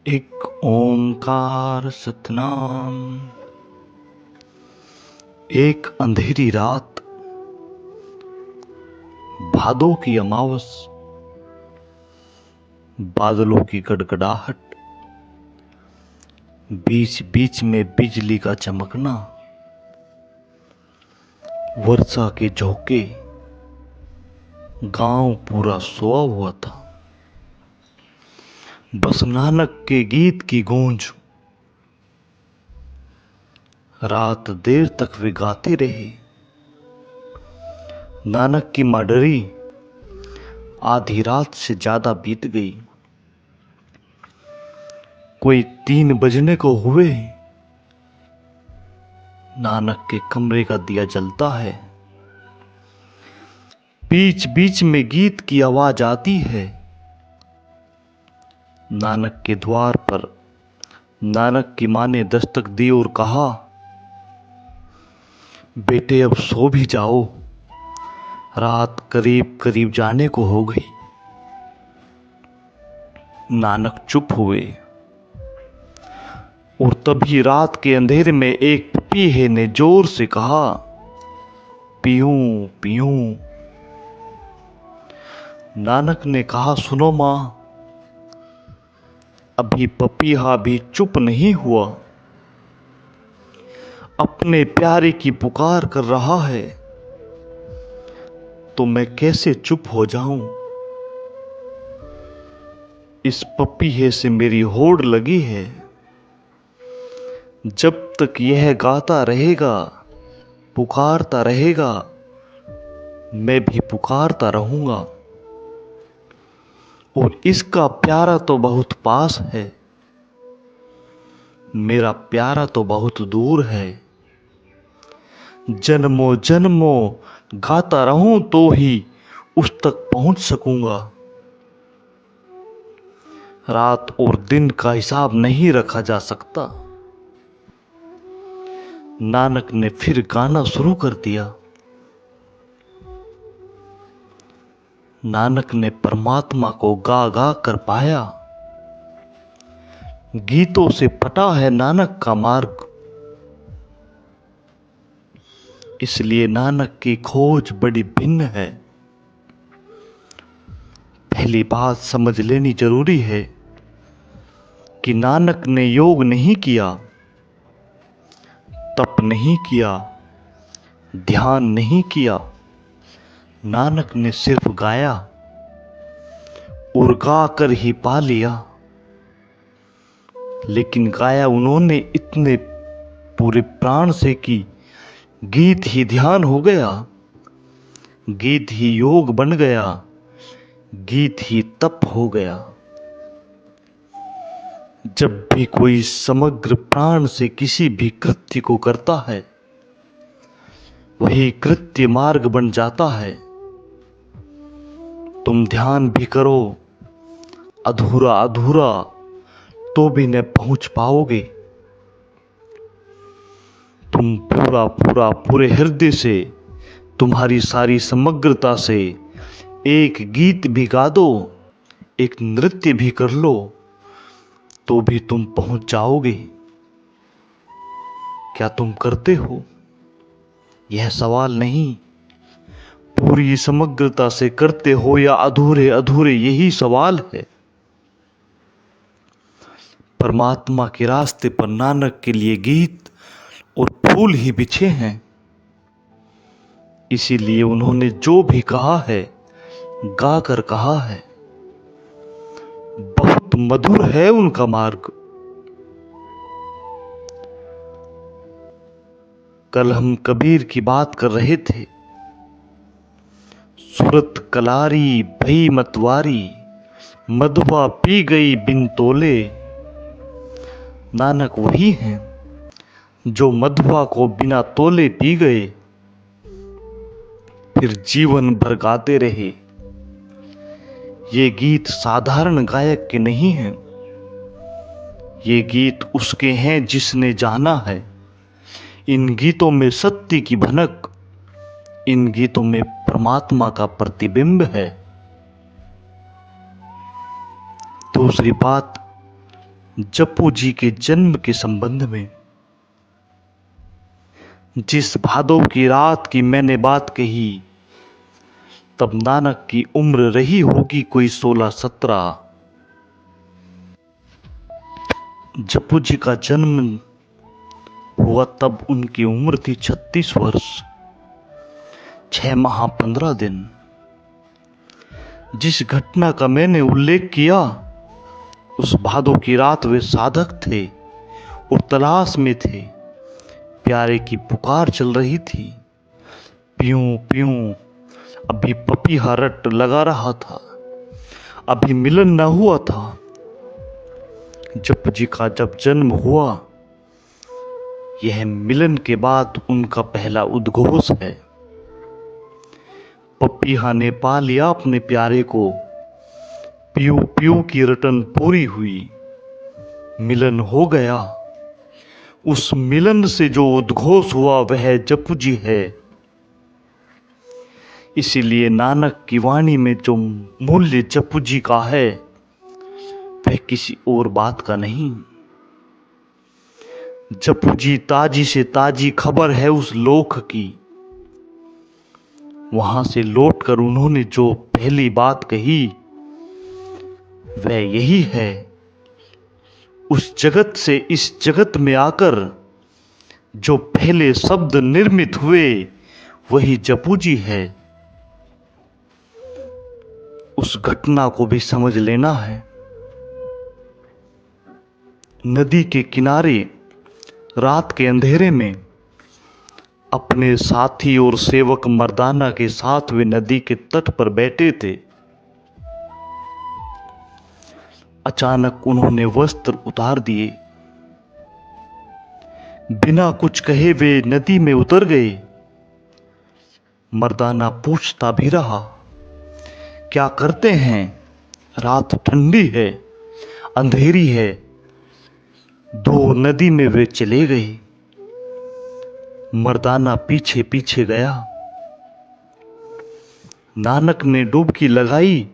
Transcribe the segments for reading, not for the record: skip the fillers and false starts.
एक ओंकार सतनाम। एक अंधेरी रात, भादों की अमावस, बादलों की गड़गड़ाहट, बीच बीच में बिजली का चमकना, वर्षा के झोंके। गांव पूरा सोया हुआ था। बस नानक के गीत की गूंज। रात देर तक वे गाते रहे। नानक की मां डरी, आधी रात से ज्यादा बीत गई। कोई 3 बजने को हुए। नानक के कमरे का दिया जलता है। बीच बीच में गीत की आवाज आती है। नानक के द्वार पर नानक की मां ने दस्तक दी और कहा, बेटे अब सो भी जाओ, रात करीब करीब जाने को हो गई। नानक चुप हुए और तभी रात के अंधेरे में एक पपीहे ने जोर से कहा, पीऊं पीऊं। नानक ने कहा, सुनो मां, अभी पपीहा भी चुप नहीं हुआ, अपने प्यारे की पुकार कर रहा है, तो मैं कैसे चुप हो जाऊं। इस पपीहे से मेरी होड़ लगी है। जब तक यह गाता रहेगा, पुकारता रहेगा, मैं भी पुकारता रहूंगा। और इसका प्यारा तो बहुत पास है, मेरा प्यारा तो बहुत दूर है। जन्मों जन्मों गाता रहूं तो ही उस तक पहुंच सकूंगा। रात और दिन का हिसाब नहीं रखा जा सकता। नानक ने फिर गाना शुरू कर दिया। नानक ने परमात्मा को गा गा कर पाया। गीतों से पटा है नानक का मार्ग। इसलिए नानक की खोज बड़ी भिन्न है। पहली बात समझ लेनी जरूरी है कि नानक ने योग नहीं किया, तप नहीं किया, ध्यान नहीं किया। नानक ने सिर्फ गाया और गा कर ही पा लिया। लेकिन गाया उन्होंने इतने पूरे प्राण से कि गीत ही ध्यान हो गया, गीत ही योग बन गया, गीत ही तप हो गया। जब भी कोई समग्र प्राण से किसी भी कृत्य को करता है, वही कृत्य मार्ग बन जाता है। तुम ध्यान भी करो अधूरा अधूरा तो भी न पहुंच पाओगे। तुम पूरा पूरा पूरे हृदय से, तुम्हारी सारी समग्रता से एक गीत भी गा दो, एक नृत्य भी कर लो, तो भी तुम पहुंच जाओगे। क्या तुम करते हो? यह सवाल नहीं, पूरी समग्रता से करते हो या अधूरे अधूरे, यही सवाल है। परमात्मा के रास्ते पर नानक के लिए गीत और फूल ही बिछे हैं। इसीलिए उन्होंने जो भी कहा है, गा कर कहा है। बहुत मधुर है उनका मार्ग। कल हम कबीर की बात कर रहे थे। सूरत कलारी भई मतवारी, मधुआ पी गई बिन तोले। नानक वही हैं जो मधुआ को बिना तोले पी गए, फिर जीवन भर गाते रहे। ये गीत साधारण गायक के नहीं हैं, ये गीत उसके हैं जिसने जाना है। इन गीतों में सत्य की भनक, इन गीतों में परमात्मा का प्रतिबिंब है। दूसरी बात, जप्पू जी के जन्म के संबंध में। जिस भादों की रात की मैंने बात कही, तब नानक की उम्र रही होगी कोई 16-17। जप्पू जी का जन्म हुआ तब उनकी उम्र थी 36 वर्ष 6 माह 15 दिन। जिस घटना का मैंने उल्लेख किया, उस भादों की रात वे साधक थे और तलाश में थे। प्यारे की पुकार चल रही थी, प्यूं प्यूं। अभी पपीहा रट लगा रहा था, अभी मिलन न हुआ था। जप्पू जी का जब जन्म हुआ, यह मिलन के बाद उनका पहला उद्घोष है। पपीहा ने पा लिया अपने प्यारे को, प्यू प्यू की रटन पूरी हुई, मिलन हो गया। उस मिलन से जो उद्घोष हुआ वह जप्पू जी है। इसीलिए नानक की वाणी में जो मूल्य जप्पू जी का है, वह किसी और बात का नहीं। जप्पू जी ताजी से ताजी खबर है उस लोक की। वहां से लौटकर उन्होंने जो पहली बात कही, वह यही है। उस जगत से इस जगत में आकर जो पहले शब्द निर्मित हुए, वही जप्पू जी है। उस घटना को भी समझ लेना है। नदी के किनारे रात के अंधेरे में अपने साथी और सेवक मर्दाना के साथ वे नदी के तट पर बैठे थे। अचानक उन्होंने वस्त्र उतार दिए। बिना कुछ कहे वे नदी में उतर गए। मर्दाना पूछता भी रहा, क्या करते हैं? रात ठंडी है, अंधेरी है। दो नदी में वे चले गए। मर्दाना पीछे पीछे गया। नानक ने डुबकी लगाई।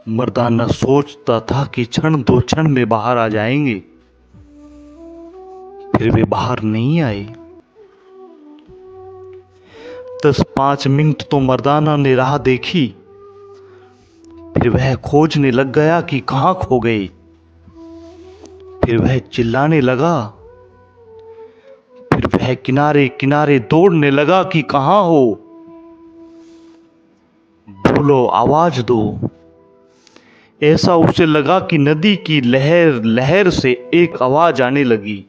मर्दाना सोचता था कि क्षण दो क्षण में बाहर आ जाएंगे, फिर वे बाहर नहीं आए। 10-5 मिनट तो मर्दाना ने राह देखी, फिर वह खोजने लग गया कि कहां खो गए। फिर वह चिल्लाने लगा, फिर वह किनारे किनारे दौड़ने लगा कि कहां हो, बोलो, आवाज दो। ऐसा उसे लगा कि नदी की लहर लहर से एक आवाज आने लगी,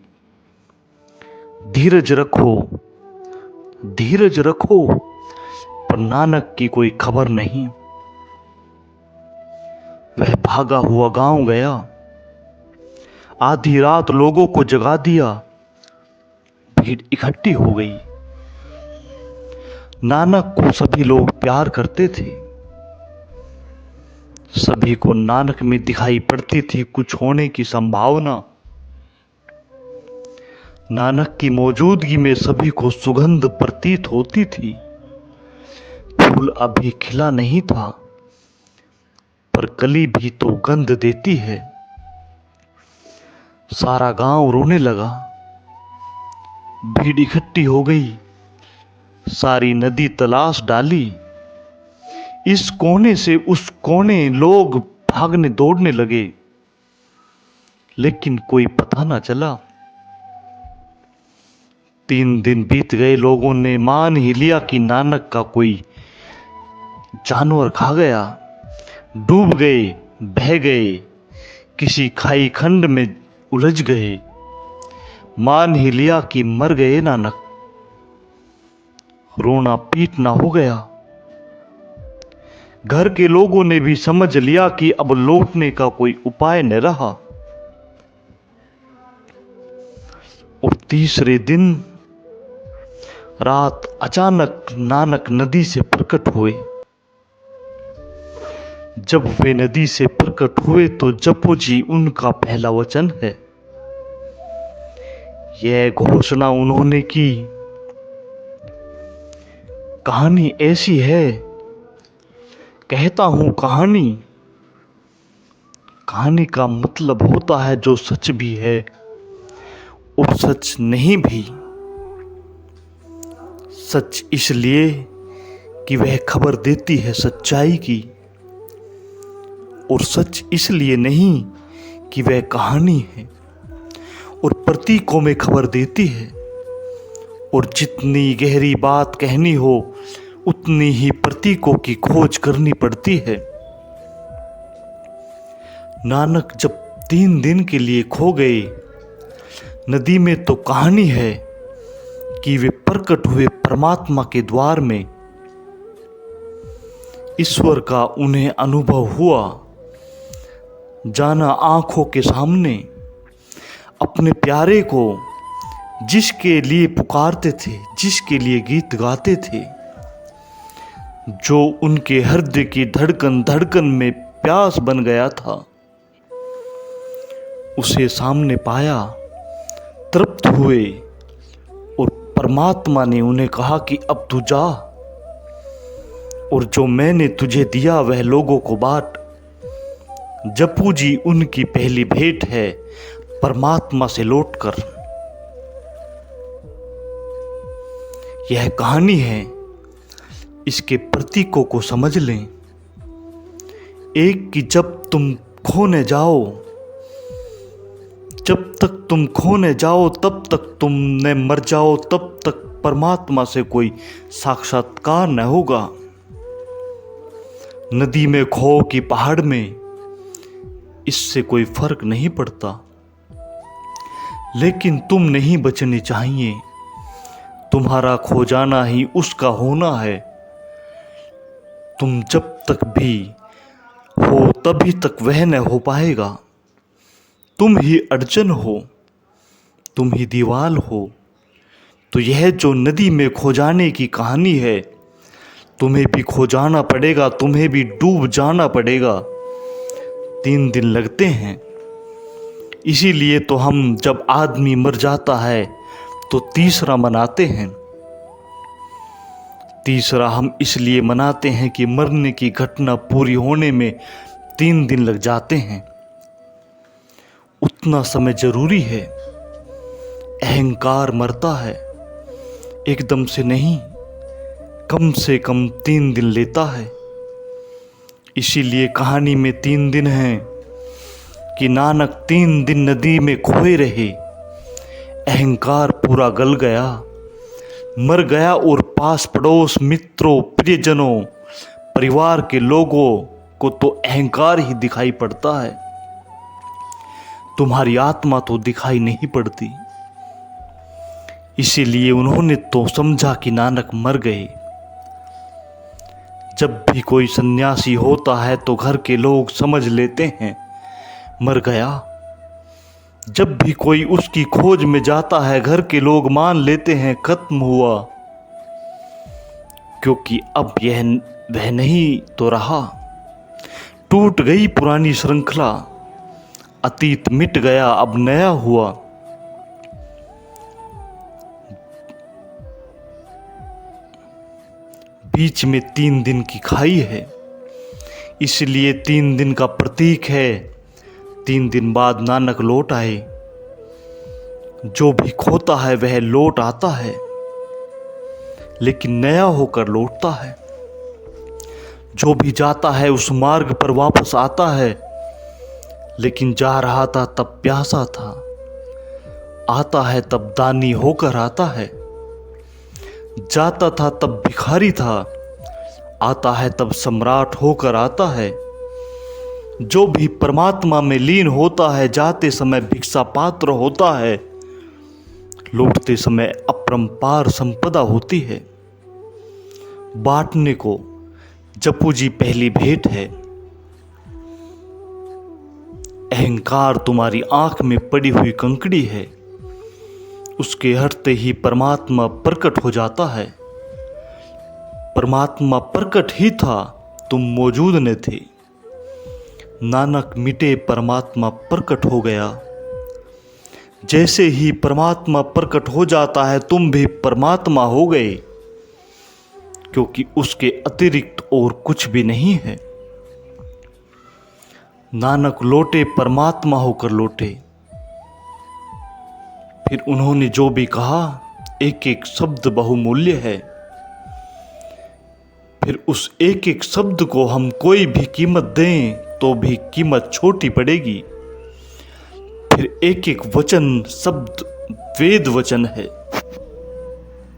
धीरज रखो, धीरज रखो। पर नानक की कोई खबर नहीं। वह भागा हुआ गांव गया। आधी रात लोगों को जगा दिया। भीड़ इकट्ठी हो गई। नानक को सभी लोग प्यार करते थे। सभी को नानक में दिखाई पड़ती थी कुछ होने की संभावना। नानक की मौजूदगी में सभी को सुगंध प्रतीत होती थी। फूल अभी खिला नहीं था, पर कली भी तो गंध देती है। सारा गांव रोने लगा। भीड़ इकट्ठी हो गई। सारी नदी तलाश डाली। इस कोने से उस कोने लोग भागने दौड़ने लगे, लेकिन कोई पता ना चला। 3 दिन बीत गए। लोगों ने मान ही लिया कि नानक का कोई जानवर खा गया। डूब गए, बह गए, किसी खाई खंड में उलझ गए। मान ही लिया कि मर गए नानक। रोना पीटना हो गया। घर के लोगों ने भी समझ लिया कि अब लौटने का कोई उपाय न रहा। और तीसरे दिन रात अचानक नानक नदी से प्रकट हुए। जब वे नदी से प्रकट हुए तो जप्पू जी उनका पहला वचन है। यह घोषणा उन्होंने की, कहानी ऐसी है, कहता हूं कहानी, कहानी का मतलब होता है जो सच भी है और सच नहीं भी। सच इसलिए कि वह खबर देती है सच्चाई की, और सच इसलिए नहीं कि वह कहानी है और प्रतीकों में खबर देती है। और जितनी गहरी बात कहनी हो उतनी ही प्रतीकों की खोज करनी पड़ती है। नानक जब 3 दिन के लिए खो गए नदी में, तो कहानी है कि वे प्रकट हुए परमात्मा के द्वार में। ईश्वर का उन्हें अनुभव हुआ, जाना आंखों के सामने अपने प्यारे को, जिसके लिए पुकारते थे, जिसके लिए गीत गाते थे, जो उनके हृदय की धड़कन धड़कन में प्यास बन गया था, उसे सामने पाया, तृप्त हुए। और परमात्मा ने उन्हें कहा कि अब तू जा, और जो मैंने तुझे दिया वह लोगों को बांट। जपू जी उनकी पहली भेंट है परमात्मा से लौटकर। यह कहानी है, इसके प्रतीकों को समझ लें। एक कि जब तुम खोने जाओ, जब तक तुम खोने जाओ तब तक तुम न मर जाओ, तब तक परमात्मा से कोई साक्षात्कार न होगा। नदी में खो कि पहाड़ में, इससे कोई फर्क नहीं पड़ता। लेकिन तुम नहीं बचनी चाहिए, तुम्हारा खो जाना ही उसका होना है। तुम जब तक भी हो तभी तक वह न हो पाएगा। तुम ही अड़चन हो, तुम ही दीवार हो। तो यह जो नदी में खो जाने की कहानी है, तुम्हें भी खो जाना पड़ेगा, तुम्हें भी डूब जाना पड़ेगा। 3 दिन लगते हैं। इसीलिए तो हम जब आदमी मर जाता है तो तीसरा मनाते हैं। तीसरा हम इसलिए मनाते हैं कि मरने की घटना पूरी होने में 3 दिन लग जाते हैं। उतना समय जरूरी है। अहंकार मरता है, एकदम से नहीं, कम से कम 3 दिन लेता है। इसीलिए कहानी में 3 दिन हैं कि नानक 3 दिन नदी में खोए रहे। अहंकार पूरा गल गया, मर गया, और पास पड़ोस, मित्रों, प्रियजनों, परिवार के लोगों को तो अहंकार ही दिखाई पड़ता है। तुम्हारी आत्मा तो दिखाई नहीं पड़ती। इसीलिए उन्होंने तो समझा कि नानक मर गए। जब भी कोई सन्यासी होता है तो घर के लोग समझ लेते हैं मर गया। जब भी कोई उसकी खोज में जाता है घर के लोग मान लेते हैं खत्म हुआ, क्योंकि अब यह वह नहीं तो रहा। टूट गई पुरानी श्रृंखला, अतीत मिट गया, अब नया हुआ। बीच में 3 दिन की खाई है, इसलिए 3 दिन का प्रतीक है। 3 दिन बाद नानक लौट आए। जो भी खोता है वह लौट आता है, लेकिन नया होकर लौटता है। जो भी जाता है उस मार्ग पर वापस आता है, लेकिन जा रहा था तब प्यासा था, आता है तब दानी होकर आता है। जाता था तब भिखारी था, आता है तब सम्राट होकर आता है। जो भी परमात्मा में लीन होता है जाते समय भिक्षा पात्र होता है, लौटते समय अपरंपार संपदा होती है। बांटने को जपू जी पहली भेंट है। अहंकार तुम्हारी आंख में पड़ी हुई कंकड़ी है, उसके हटते ही परमात्मा प्रकट हो जाता है। परमात्मा प्रकट ही था, तुम मौजूद न थे। नानक मिटे, परमात्मा प्रकट हो गया। जैसे ही परमात्मा प्रकट हो जाता है तुम भी परमात्मा हो गए, क्योंकि उसके अतिरिक्त और कुछ भी नहीं है। नानक लौटे परमात्मा होकर लौटे। फिर उन्होंने जो भी कहा, एक एक शब्द बहुमूल्य है। फिर उस एक एक शब्द को हम कोई भी कीमत दें तो भी कीमत छोटी पड़ेगी। फिर एक एक वचन शब्द वेद वचन है।